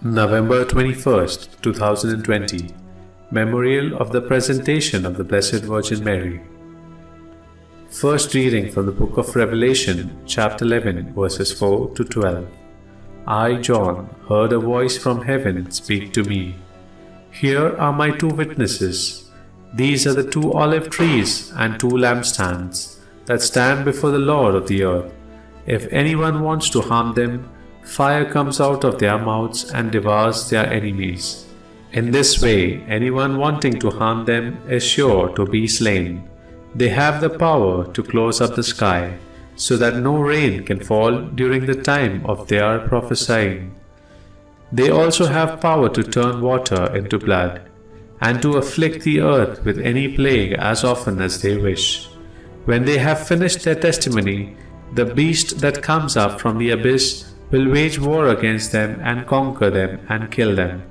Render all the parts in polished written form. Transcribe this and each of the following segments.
November 21st, 2020. Memorial of the Presentation of the Blessed Virgin Mary. First reading from the Book of Revelation, chapter 11, verses 4 to 12. I, John, heard a voice from heaven speak to me. Here are my two witnesses. These are the two olive trees and two lampstands that stand before the Lord of the earth. If anyone wants to harm them, fire comes out of their mouths and devours their enemies. In this way, anyone wanting to harm them is sure to be slain. They have the power to close up the sky, so that no rain can fall during the time of their prophesying. They also have power to turn water into blood, and to afflict the earth with any plague as often as they wish. When they have finished their testimony, the beast that comes up from the abyss will wage war against them and conquer them and kill them.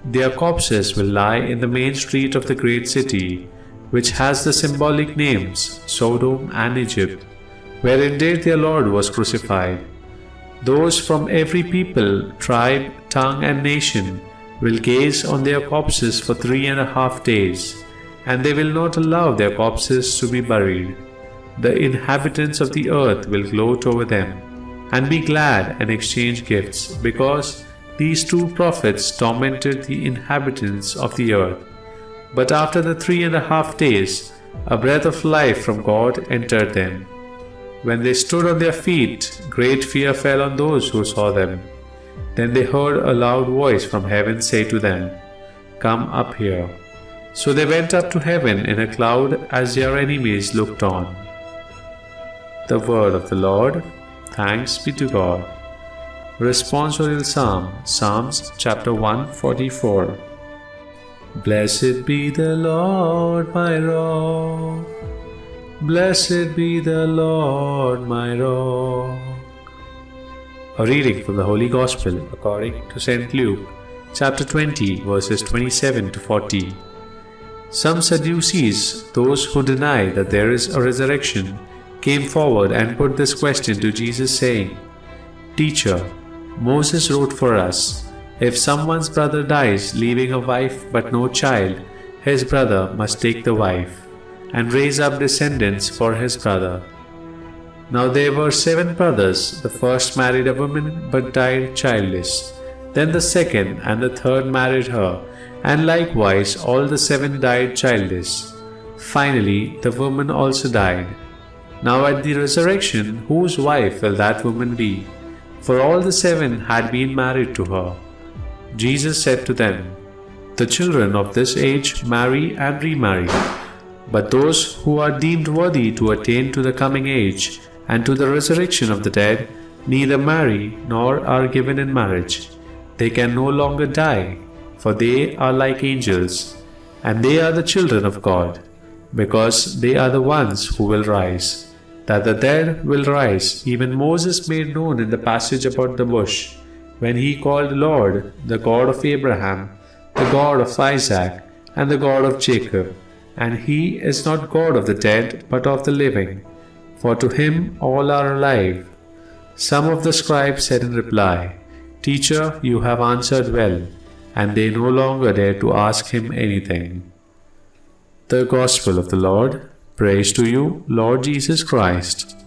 Their corpses will lie in the main street of the great city, which has the symbolic names Sodom and Egypt, where indeed their Lord was crucified. Those from every people, tribe, tongue and nation will gaze on their corpses for 3.5 days, and they will not allow their corpses to be buried. The inhabitants of the earth will gloat over them and be glad and exchange gifts, because these two prophets tormented the inhabitants of the earth. But after the 3.5 days, a breath of life from God entered them. When they stood on their feet, great fear fell on those who saw them. Then they heard a loud voice from heaven say to them, "Come up here." So they went up to heaven in a cloud as their enemies looked on. The word of the Lord. Thanks be to God. Responsorial Psalm, Psalms chapter 144. Blessed be the Lord my rock. Blessed be the Lord my rock. A reading from the Holy Gospel according to St. Luke, chapter 20, verses 27 to 40. Some Sadducees, those who deny that there is a resurrection, came forward and put this question to Jesus, saying, "Teacher, Moses wrote for us, if someone's brother dies leaving a wife but no child, his brother must take the wife and raise up descendants for his brother. Now there were 7 brothers. The first married a woman but died childless. Then the second and the third married her, and likewise all the 7 died childless. Finally, the woman also died. Now at the resurrection, whose wife will that woman be? For all the 7 had been married to her." Jesus said to them, "The children of this age marry and remarry, but those who are deemed worthy to attain to the coming age and to the resurrection of the dead neither marry nor are given in marriage. They can no longer die, for they are like angels, and they are the children of God, because they are the ones who will rise. That the dead will rise, even Moses made known in the passage about the bush, when he called Lord, the God of Abraham, the God of Isaac, and the God of Jacob. And he is not God of the dead, but of the living, for to him all are alive." Some of the scribes said in reply, "Teacher, you have answered well," and they no longer dared to ask him anything. The Gospel of the Lord. Praise to you, Lord Jesus Christ.